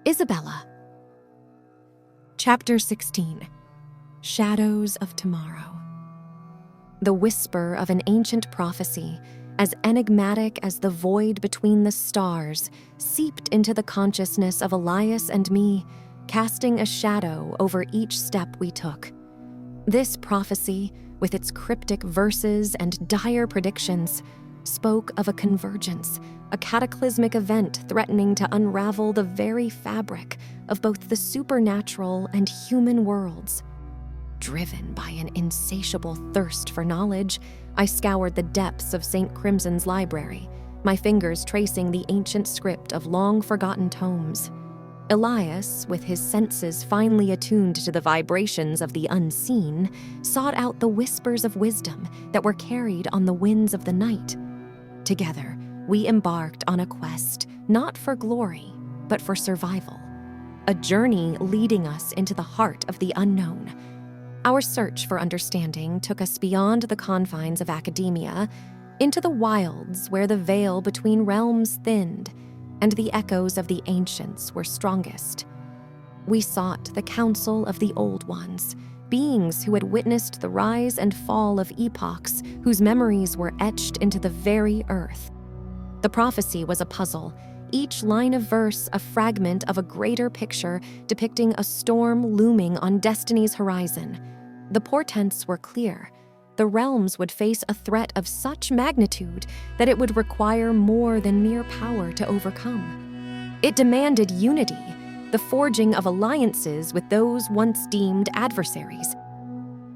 Isabella. Chapter 16. Shadows of Tomorrow. The whisper of an ancient prophecy, as enigmatic as the void between the stars, seeped into the consciousness of Elias and me, casting a shadow over each step we took. This prophecy, with its cryptic verses and dire predictions, spoke of a convergence, a cataclysmic event threatening to unravel the very fabric of both the supernatural and human worlds. Driven by an insatiable thirst for knowledge, I scoured the depths of St. Crimson's library, my fingers tracing the ancient script of long-forgotten tomes. Elias, with his senses finely attuned to the vibrations of the unseen, sought out the whispers of wisdom that were carried on the winds of the night. Together, we embarked on a quest, not for glory, but for survival. A journey leading us into the heart of the unknown. Our search for understanding took us beyond the confines of academia, into the wilds where the veil between realms thinned, and the echoes of the ancients were strongest. We sought the counsel of the Old Ones, beings who had witnessed the rise and fall of epochs whose memories were etched into the very earth. The prophecy was a puzzle, each line of verse a fragment of a greater picture depicting a storm looming on destiny's horizon. The portents were clear. The realms would face a threat of such magnitude that it would require more than mere power to overcome. It demanded unity, the forging of alliances with those once deemed adversaries.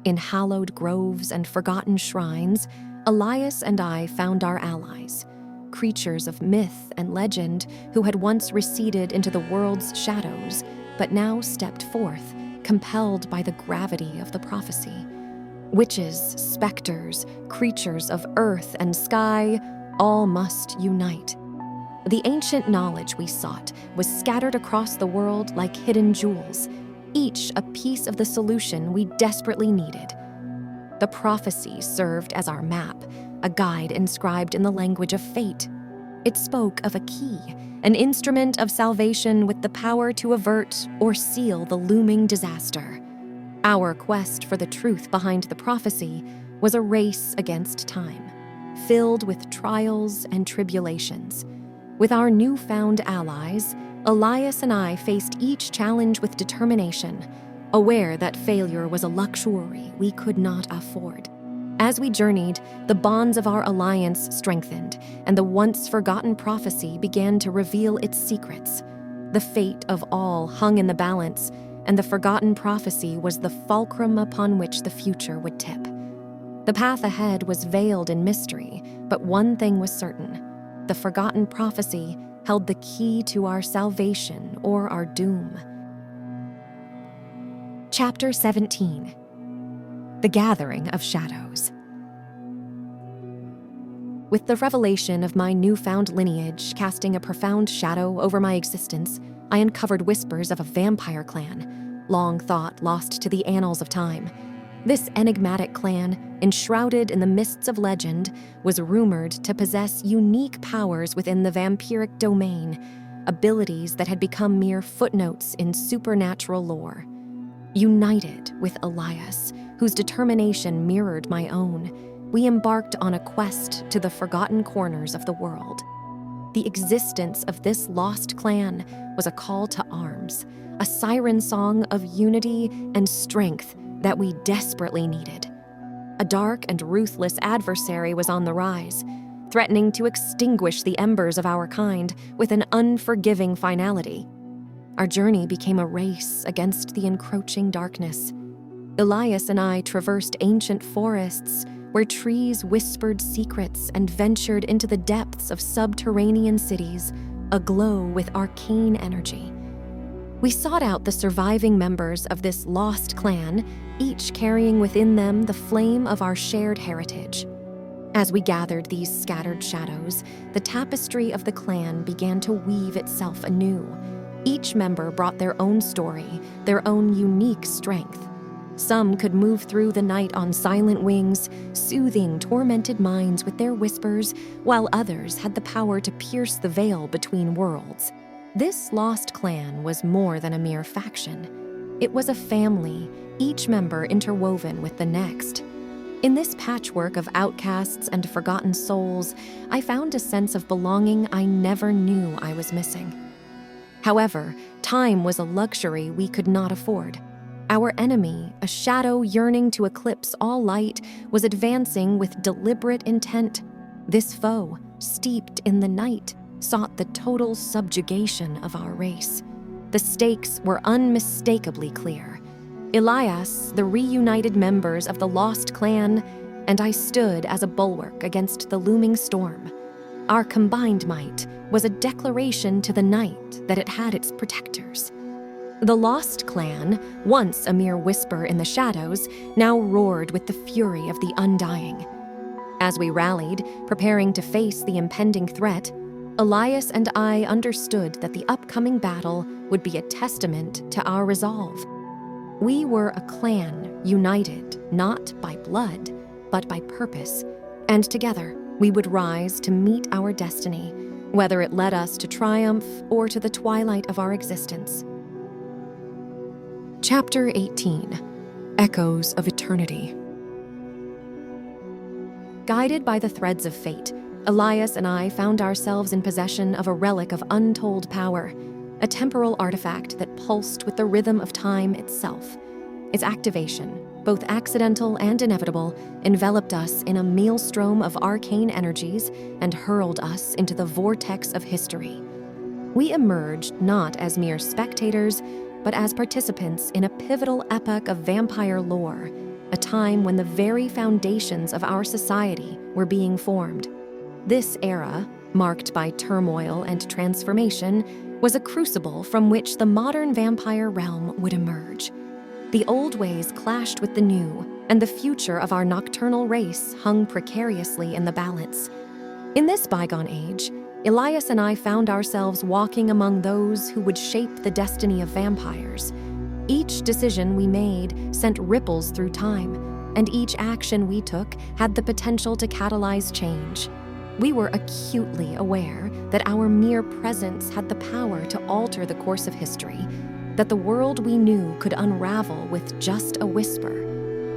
In hallowed groves and forgotten shrines, Elias and I found our allies, creatures of myth and legend who had once receded into the world's shadows, but now stepped forth, compelled by the gravity of the prophecy. Witches, specters, creatures of earth and sky, all must unite. The ancient knowledge we sought was scattered across the world like hidden jewels, each a piece of the solution we desperately needed. The prophecy served as our map, a guide inscribed in the language of fate. It spoke of a key, an instrument of salvation with the power to avert or seal the looming disaster. Our quest for the truth behind the prophecy was a race against time, filled with trials and tribulations. With our newfound allies, Elias and I faced each challenge with determination, aware that failure was a luxury we could not afford. As we journeyed, the bonds of our alliance strengthened, and the once-forgotten prophecy began to reveal its secrets. The fate of all hung in the balance, and the forgotten prophecy was the fulcrum upon which the future would tip. The path ahead was veiled in mystery, but one thing was certain. The forgotten prophecy held the key to our salvation or our doom. Chapter 17. The Gathering of Shadows. With the revelation of my newfound lineage casting a profound shadow over my existence, I uncovered whispers of a vampire clan, long thought lost to the annals of time. This enigmatic clan, enshrouded in the mists of legend, was rumored to possess unique powers within the vampiric domain, abilities that had become mere footnotes in supernatural lore. United with Elias, whose determination mirrored my own, we embarked on a quest to the forgotten corners of the world. The existence of this lost clan was a call to arms, a siren song of unity and strength that we desperately needed. A dark and ruthless adversary was on the rise, threatening to extinguish the embers of our kind with an unforgiving finality. Our journey became a race against the encroaching darkness. Elias and I traversed ancient forests where trees whispered secrets and ventured into the depths of subterranean cities, aglow with arcane energy. We sought out the surviving members of this lost clan, each carrying within them the flame of our shared heritage. As we gathered these scattered shadows, the tapestry of the clan began to weave itself anew. Each member brought their own story, their own unique strength. Some could move through the night on silent wings, soothing tormented minds with their whispers, while others had the power to pierce the veil between worlds. This lost clan was more than a mere faction. It was a family, each member interwoven with the next. In this patchwork of outcasts and forgotten souls, I found a sense of belonging I never knew I was missing. However, time was a luxury we could not afford. Our enemy, a shadow yearning to eclipse all light, was advancing with deliberate intent. This foe, steeped in the night, sought the total subjugation of our race. The stakes were unmistakably clear. Elias, the reunited members of the lost clan, and I stood as a bulwark against the looming storm. Our combined might was a declaration to the night that it had its protectors. The lost clan, once a mere whisper in the shadows, now roared with the fury of the undying. As we rallied, preparing to face the impending threat, Elias and I understood that the upcoming battle would be a testament to our resolve. We were a clan united not by blood, but by purpose, and together we would rise to meet our destiny, whether it led us to triumph or to the twilight of our existence. Chapter 18: Echoes of Eternity. Guided by the threads of fate, Elias and I found ourselves in possession of a relic of untold power, a temporal artifact that pulsed with the rhythm of time itself. Its activation, both accidental and inevitable, enveloped us in a maelstrom of arcane energies and hurled us into the vortex of history. We emerged not as mere spectators, but as participants in a pivotal epoch of vampire lore, a time when the very foundations of our society were being formed. This era, marked by turmoil and transformation, was a crucible from which the modern vampire realm would emerge. The old ways clashed with the new, and the future of our nocturnal race hung precariously in the balance. In this bygone age, Elias and I found ourselves walking among those who would shape the destiny of vampires. Each decision we made sent ripples through time, and each action we took had the potential to catalyze change. We were acutely aware that our mere presence had the power to alter the course of history, that the world we knew could unravel with just a whisper.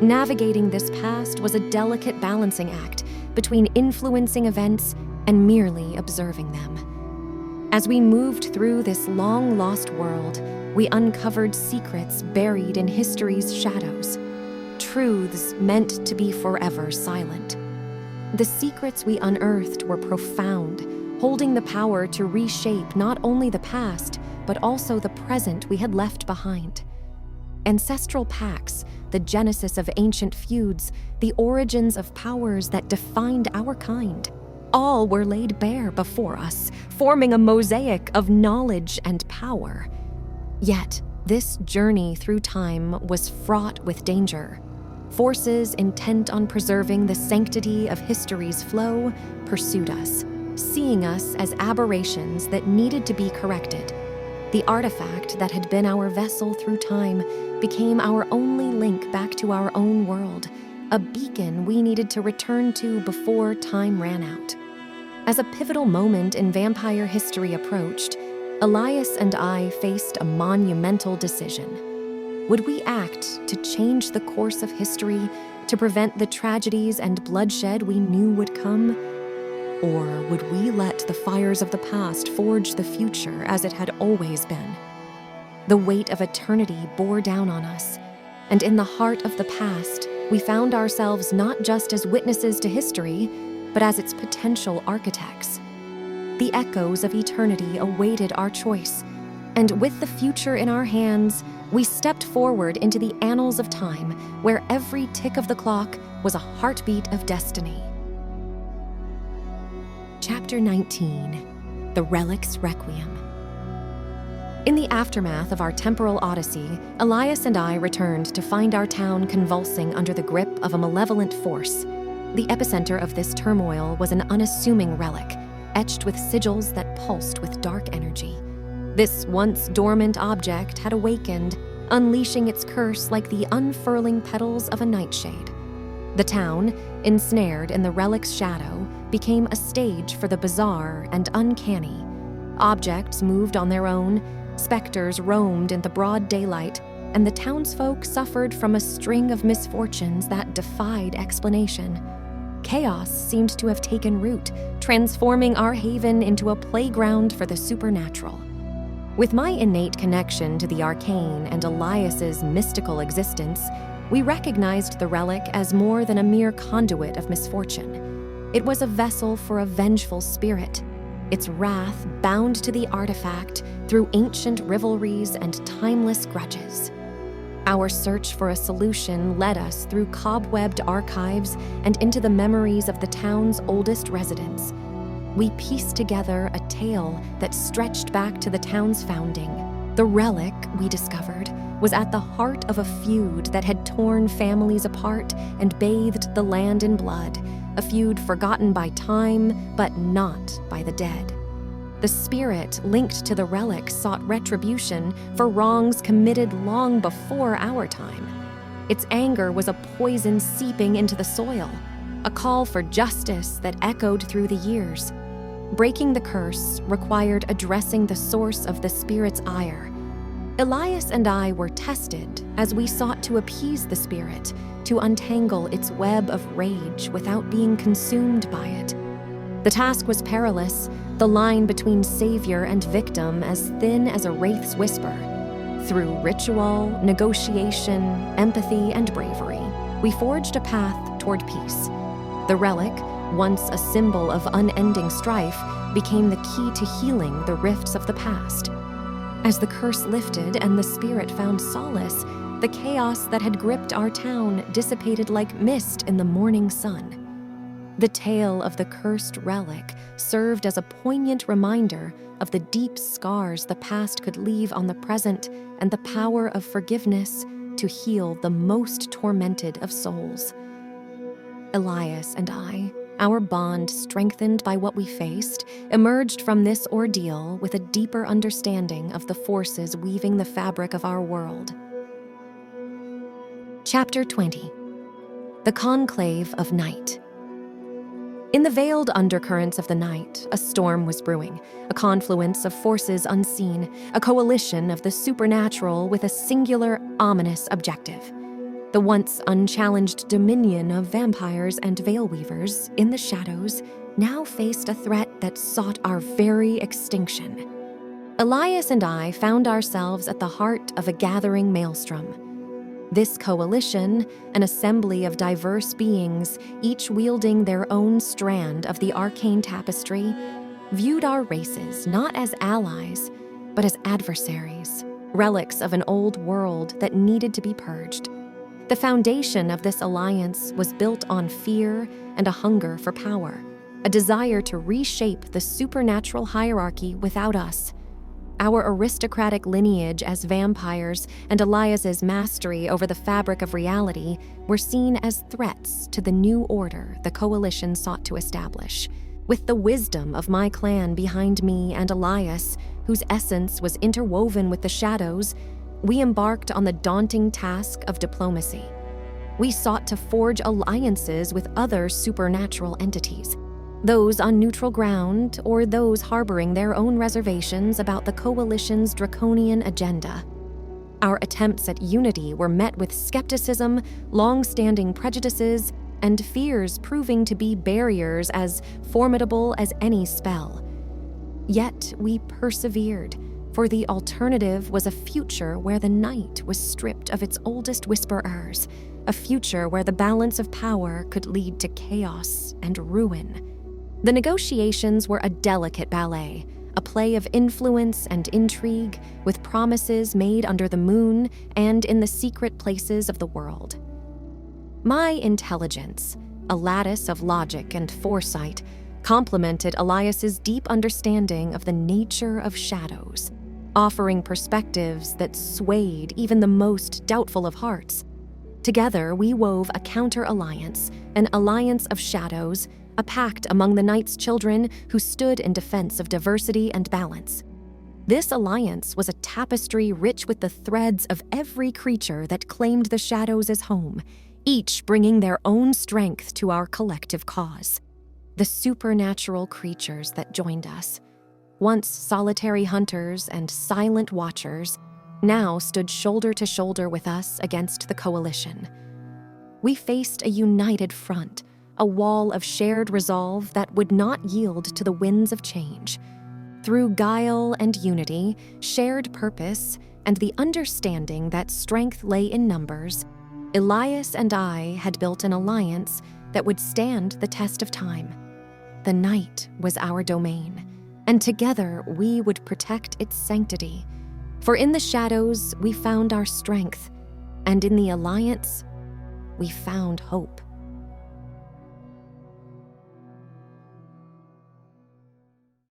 Navigating this past was a delicate balancing act between influencing events and merely observing them. As we moved through this long-lost world, we uncovered secrets buried in history's shadows, truths meant to be forever silent. The secrets we unearthed were profound, holding the power to reshape not only the past, but also the present we had left behind. Ancestral pacts, the genesis of ancient feuds, the origins of powers that defined our kind, all were laid bare before us, forming a mosaic of knowledge and power. Yet, this journey through time was fraught with danger. Forces intent on preserving the sanctity of history's flow pursued us, seeing us as aberrations that needed to be corrected. The artifact that had been our vessel through time became our only link back to our own world, a beacon we needed to return to before time ran out. As a pivotal moment in vampire history approached, Elias and I faced a monumental decision. Would we act to change the course of history, to prevent the tragedies and bloodshed we knew would come? Or would we let the fires of the past forge the future as it had always been? The weight of eternity bore down on us, and in the heart of the past, we found ourselves not just as witnesses to history, but as its potential architects. The echoes of eternity awaited our choice, and with the future in our hands, we stepped forward into the annals of time, where every tick of the clock was a heartbeat of destiny. Chapter 19: The Relic's Requiem. In the aftermath of our temporal odyssey, Elias and I returned to find our town convulsing under the grip of a malevolent force. The epicenter of this turmoil was an unassuming relic, etched with sigils that pulsed with dark energy. This once dormant object had awakened, unleashing its curse like the unfurling petals of a nightshade. The town, ensnared in the relic's shadow, became a stage for the bizarre and uncanny. Objects moved on their own, specters roamed in the broad daylight, and the townsfolk suffered from a string of misfortunes that defied explanation. Chaos seemed to have taken root, transforming our haven into a playground for the supernatural. With my innate connection to the arcane and Elias's mystical existence, we recognized the relic as more than a mere conduit of misfortune. It was a vessel for a vengeful spirit, its wrath bound to the artifact through ancient rivalries and timeless grudges. Our search for a solution led us through cobwebbed archives and into the memories of the town's oldest residents. We pieced together a tale that stretched back to the town's founding. The relic, we discovered, was at the heart of a feud that had torn families apart and bathed the land in blood, a feud forgotten by time, but not by the dead. The spirit linked to the relic sought retribution for wrongs committed long before our time. Its anger was a poison seeping into the soil, a call for justice that echoed through the years. Breaking the curse required addressing the source of the spirit's ire. Elias and I were tested as we sought to appease the spirit, to untangle its web of rage without being consumed by it. The task was perilous, the line between savior and victim as thin as a wraith's whisper. Through ritual, negotiation, empathy, and bravery, we forged a path toward peace. The relic, once a symbol of unending strife, became the key to healing the rifts of the past. As the curse lifted and the spirit found solace, the chaos that had gripped our town dissipated like mist in the morning sun. The tale of the cursed relic served as a poignant reminder of the deep scars the past could leave on the present and the power of forgiveness to heal the most tormented of souls. Elias and I, our bond strengthened by what we faced, emerged from this ordeal with a deeper understanding of the forces weaving the fabric of our world. Chapter 20. The Conclave of Night. In the veiled undercurrents of the night, a storm was brewing, a confluence of forces unseen, a coalition of the supernatural with a singular, ominous objective. The once unchallenged dominion of vampires and veil-weavers in the shadows now faced a threat that sought our very extinction. Elias and I found ourselves at the heart of a gathering maelstrom. This coalition, an assembly of diverse beings, each wielding their own strand of the arcane tapestry, viewed our races not as allies, but as adversaries, relics of an old world that needed to be purged. The foundation of this alliance was built on fear and a hunger for power, a desire to reshape the supernatural hierarchy without us. Our aristocratic lineage as vampires and Elias's mastery over the fabric of reality were seen as threats to the new order the coalition sought to establish. With the wisdom of my clan behind me and Elias, whose essence was interwoven with the shadows, we embarked on the daunting task of diplomacy. We sought to forge alliances with other supernatural entities, those on neutral ground or those harboring their own reservations about the coalition's draconian agenda. Our attempts at unity were met with skepticism, long-standing prejudices, and fears proving to be barriers as formidable as any spell. Yet we persevered, for the alternative was a future where the night was stripped of its oldest whisperers, a future where the balance of power could lead to chaos and ruin. The negotiations were a delicate ballet, a play of influence and intrigue, with promises made under the moon and in the secret places of the world. My intelligence, a lattice of logic and foresight, complemented Elias's deep understanding of the nature of shadows, offering perspectives that swayed even the most doubtful of hearts. Together, we wove a counter-alliance, an alliance of shadows, a pact among the night's children who stood in defense of diversity and balance. This alliance was a tapestry rich with the threads of every creature that claimed the shadows as home, each bringing their own strength to our collective cause. The supernatural creatures that joined us. once solitary hunters and silent watchers, now stood shoulder to shoulder with us against the coalition. We faced a united front, a wall of shared resolve that would not yield to the winds of change. Through guile and unity, shared purpose, and the understanding that strength lay in numbers, Elias and I had built an alliance that would stand the test of time. The night was our domain, and together we would protect its sanctity. For in the shadows we found our strength, and in the alliance we found hope.